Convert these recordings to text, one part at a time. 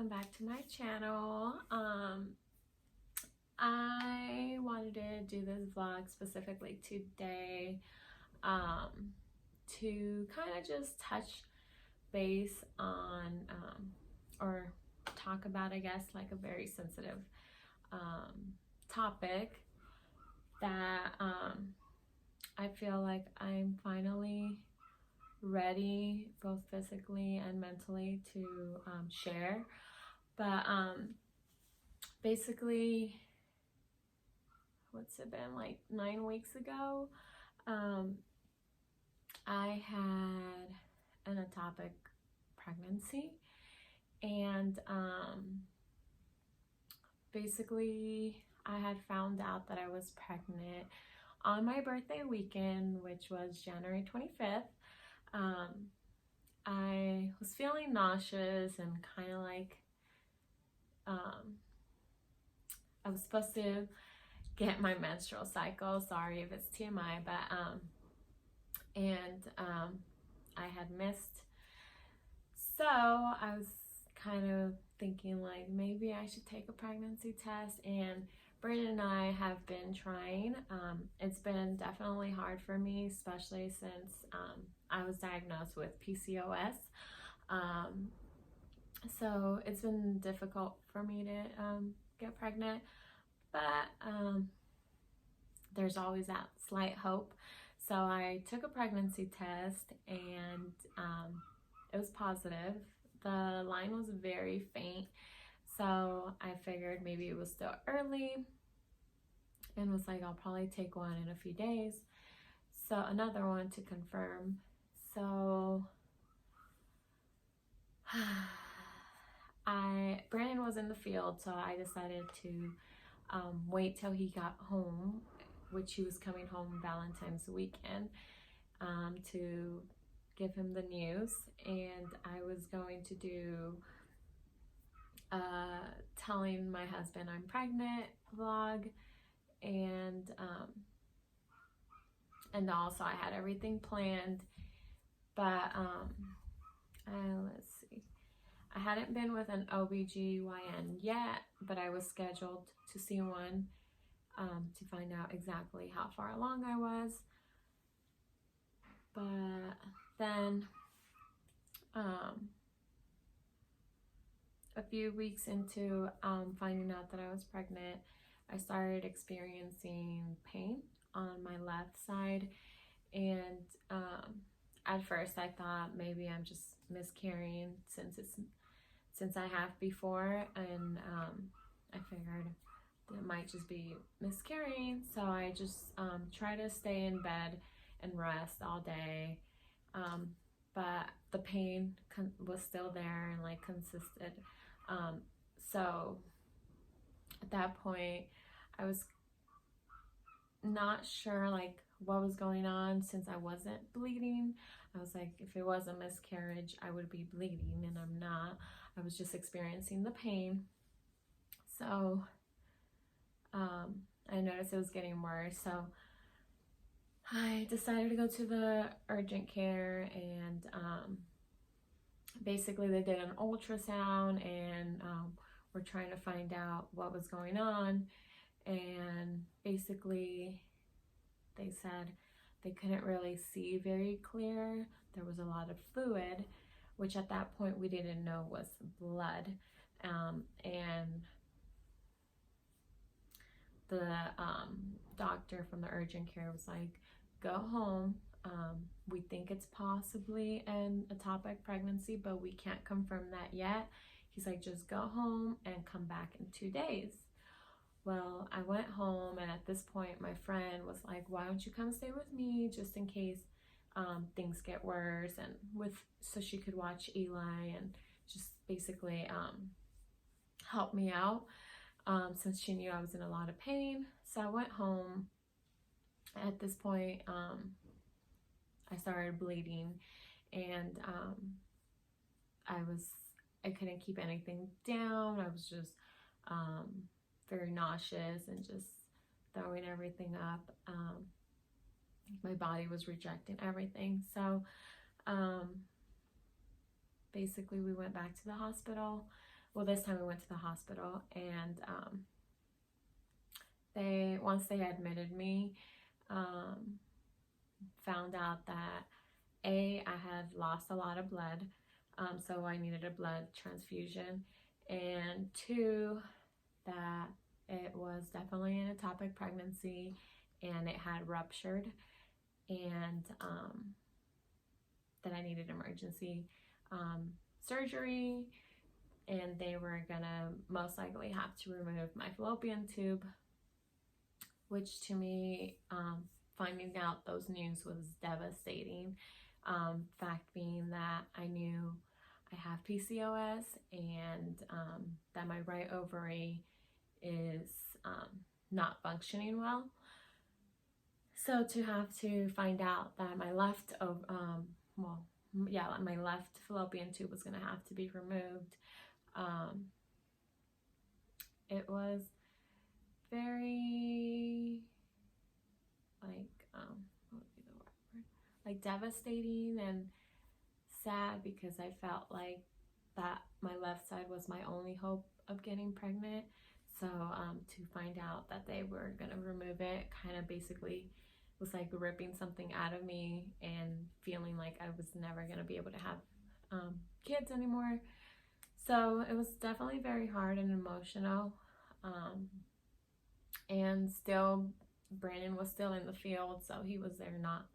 welcome back to my channel. I wanted to do this vlog specifically today to kind of just touch base on or talk about, I guess, like a very sensitive topic that I feel like I'm finally ready, both physically and mentally, to share. But basically, what's it been, like 9 weeks ago, I had an ectopic pregnancy, and basically I had found out that I was pregnant on my birthday weekend, which was January 25th. I was feeling nauseous and kind of like I was supposed to get my menstrual cycle. Sorry if it's TMI, but I had missed. So I was kind of thinking like maybe I should take a pregnancy test, and Brandon and I have been trying. It's been definitely hard for me, especially since I was diagnosed with PCOS. So it's been difficult for me to get pregnant, but there's always that slight hope. So I took a pregnancy test, and it was positive. The line was very faint, so I figured maybe it was still early, and was like, I'll probably take one in a few days. So another one to confirm. So Brandon was in the field, so I decided to wait till he got home, which he was coming home Valentine's weekend, to give him the news. And I was going to do telling my husband I'm pregnant vlog, and also I had everything planned, but let's see, I hadn't been with an OBGYN yet, but I was scheduled to see one to find out exactly how far along I was. But then a few weeks into finding out that I was pregnant, I started experiencing pain on my left side, and at first I thought maybe I'm just miscarrying since I have before, and I figured it might just be miscarrying. So I just try to stay in bed and rest all day, but the pain was still there and like consisted. So at that point I was not sure like what was going on, since I wasn't bleeding. I was like, if it was a miscarriage I would be bleeding, and I'm not. I was just experiencing the pain. So I noticed it was getting worse, so I decided to go to the urgent care, and basically they did an ultrasound, and we're trying to find out what was going on. And basically they said they couldn't really see very clear. There was a lot of fluid, which at that point we didn't know was blood. And the doctor from the urgent care was like, go home. We think it's possibly an ectopic pregnancy, but we can't confirm that yet. He's like, just go home and come back in 2 days. Well, I went home, and at this point my friend was like, why don't you come stay with me just in case things get worse, and so she could watch Eli and just basically help me out, since she knew I was in a lot of pain. So I went home. At this point I started bleeding, and I couldn't keep anything down. I was just very nauseous and just throwing everything up. My body was rejecting everything. So basically we went back to the hospital. well, this time we went to the hospital, and once they admitted me, found out that I had lost a lot of blood, so I needed a blood transfusion, and two, that it was definitely an ectopic pregnancy and it had ruptured, and that I needed emergency surgery, and they were gonna most likely have to remove my fallopian tube, which to me, finding out those news was devastating. Fact being that I knew I have PCOS, and that my right ovary is not functioning well. So to have to find out that my left my left fallopian tube was going to have to be removed, it was very what would be the word? Like devastating and sad, because I felt like that my left side was my only hope of getting pregnant. So to find out that they were going to remove it kind of basically was like ripping something out of me and feeling like I was never going to be able to have kids anymore. So it was definitely very hard and emotional. And still, Brandon was still in the field, so he was there, not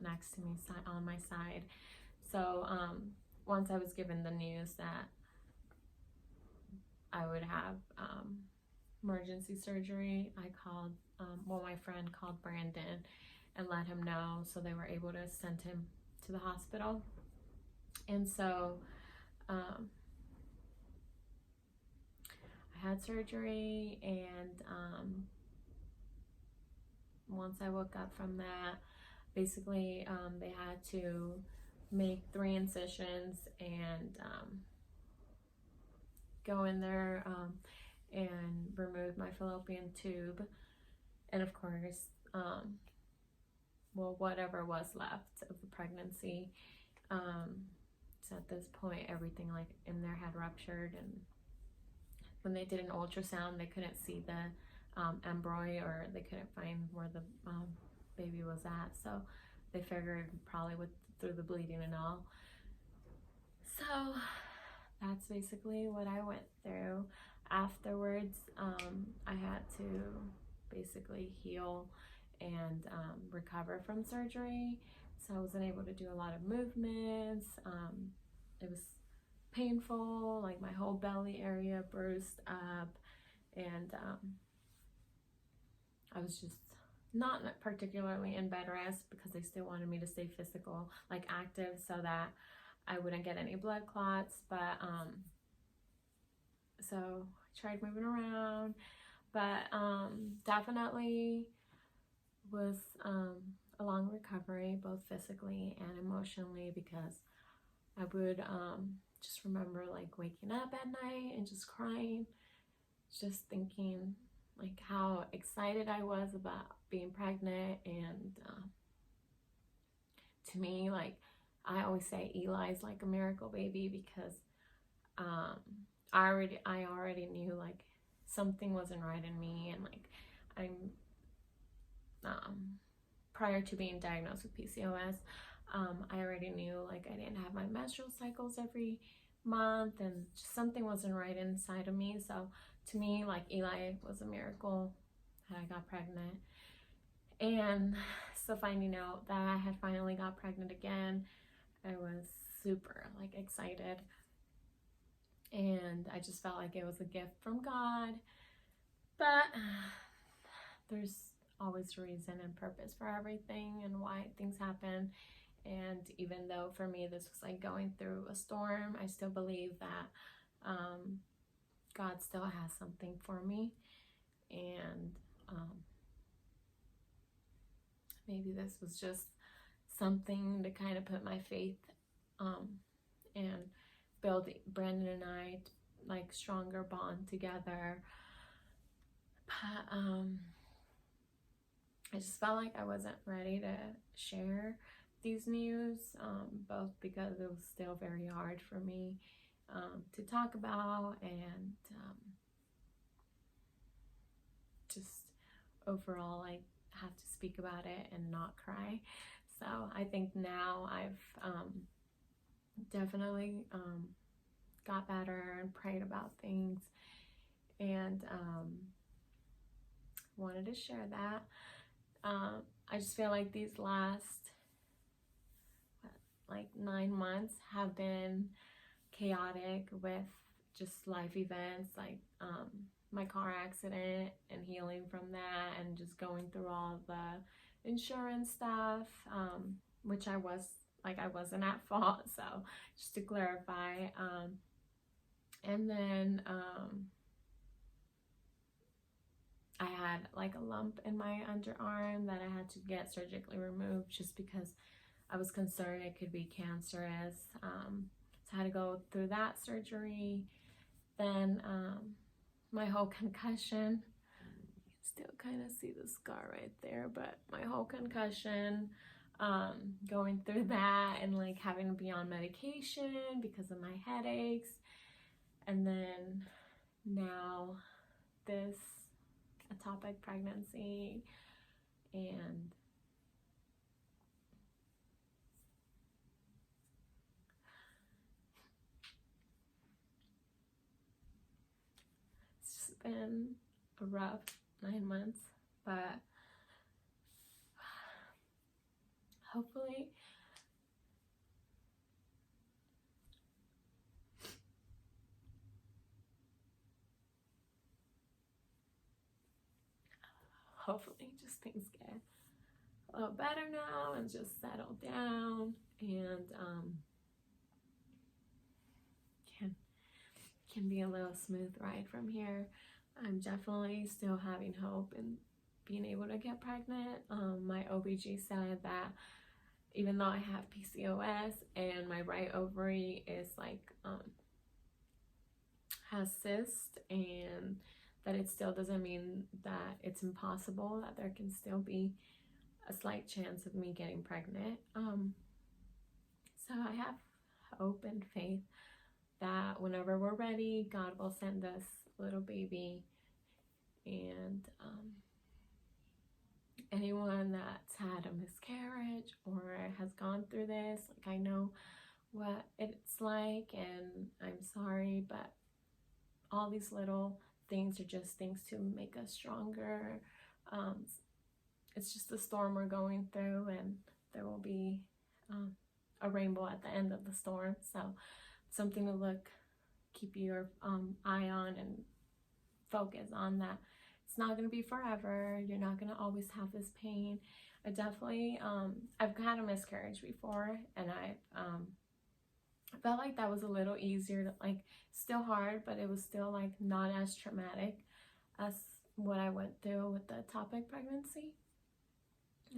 next to me, on my side. So once I was given the news that I would have emergency surgery, I called, my friend called Brandon and let him know, so they were able to send him to the hospital. And so I had surgery, and once I woke up from that, basically they had to make 3 incisions and go in there and remove my fallopian tube, and of course whatever was left of the pregnancy. So at this point, everything like in there had ruptured, and when they did an ultrasound, they couldn't see the embryo, or they couldn't find where the baby was at, so they figured probably through the bleeding and all. So that's basically what I went through. Afterwards, I had to basically heal and recover from surgery, so I wasn't able to do a lot of movements. It was painful, like my whole belly area bruised up, and I was just not particularly in bed rest, because they still wanted me to stay physical, like active, so that I wouldn't get any blood clots. But so I tried moving around, but definitely was a long recovery, both physically and emotionally, because I would just remember like waking up at night and just crying, just thinking like how excited I was about being pregnant. And to me, like, I always say Eli's like a miracle baby, because I already knew like something wasn't right in me, and like I'm prior to being diagnosed with PCOS, I already knew like I didn't have my menstrual cycles every month, and just something wasn't right inside of me. So to me, like, Eli was a miracle that I got pregnant. And so finding out that I had finally got pregnant again, I was super like excited, and I just felt like it was a gift from God. But there's always a reason and purpose for everything and why things happen. And even though for me this was like going through a storm, I still believe that God still has something for me. And maybe this was just something to kind of put my faith and build Brandon and I like stronger bond together. But I just felt like I wasn't ready to share these news, both because it was still very hard for me, to talk about, and just overall I have to speak about it and not cry. So I think now I've definitely got better and prayed about things, and wanted to share that. I just feel like these last like 9 months have been chaotic with just life events, like my car accident and healing from that, and just going through all the insurance stuff, which I wasn't at fault, so just to clarify. And then I had like a lump in my underarm that I had to get surgically removed, just because I was concerned it could be cancerous. So I had to go through that surgery. Then my whole concussion, you can still kind of see the scar right there, but my whole concussion, going through that, and like having to be on medication because of my headaches. And then now this ectopic pregnancy, and it's just been a rough 9 months, but hopefully just things get a little better now and just settle down, and can be a little smooth ride from here. I'm definitely still having hope in being able to get pregnant. My OBG said that even though I have PCOS and my right ovary is like has cysts, and that it still doesn't mean that it's impossible, that there can still be a slight chance of me getting pregnant. So I have hope and faith that whenever we're ready, God will send us a little baby. And anyone that's had a miscarriage or has gone through this, like, I know what it's like, and I'm sorry, but all these little things are just things to make us stronger. It's just the storm we're going through, and there will be a rainbow at the end of the storm. So something to keep your eye on and focus on, that it's not going to be forever. You're not going to always have this pain. I definitely, I've had a miscarriage before, and I felt like that was a little easier to, like, still hard, but it was still like not as traumatic as what I went through with the ectopic pregnancy.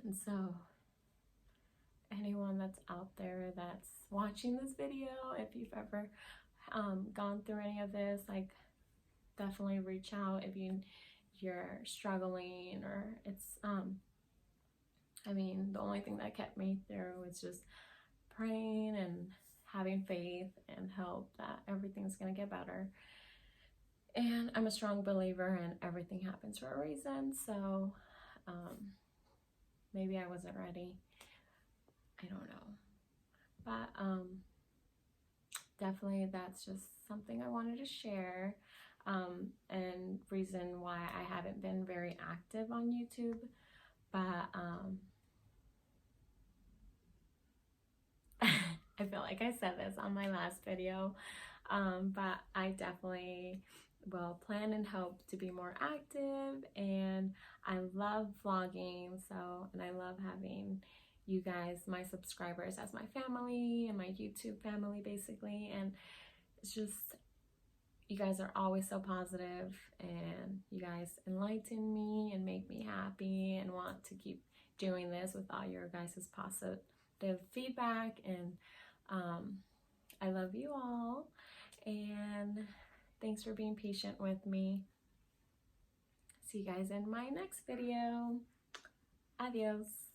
And so anyone that's out there that's watching this video, if you've ever gone through any of this, like, definitely reach out if you're struggling, or it's I mean, the only thing that kept me through was just praying and having faith and hope that everything's gonna get better. And I'm a strong believer in everything happens for a reason. So maybe I wasn't ready, I don't know, but definitely that's just something I wanted to share, and reason why I haven't been very active on YouTube. But I feel like I said this on my last video, but I definitely will plan and hope to be more active. And I love vlogging, and I love having you guys, my subscribers, as my family and my YouTube family, basically. And it's just, you guys are always so positive, and you guys enlighten me and make me happy, and want to keep doing this with all your guys' positive feedback. And I love you all, and thanks for being patient with me. See you guys in my next video. Adios.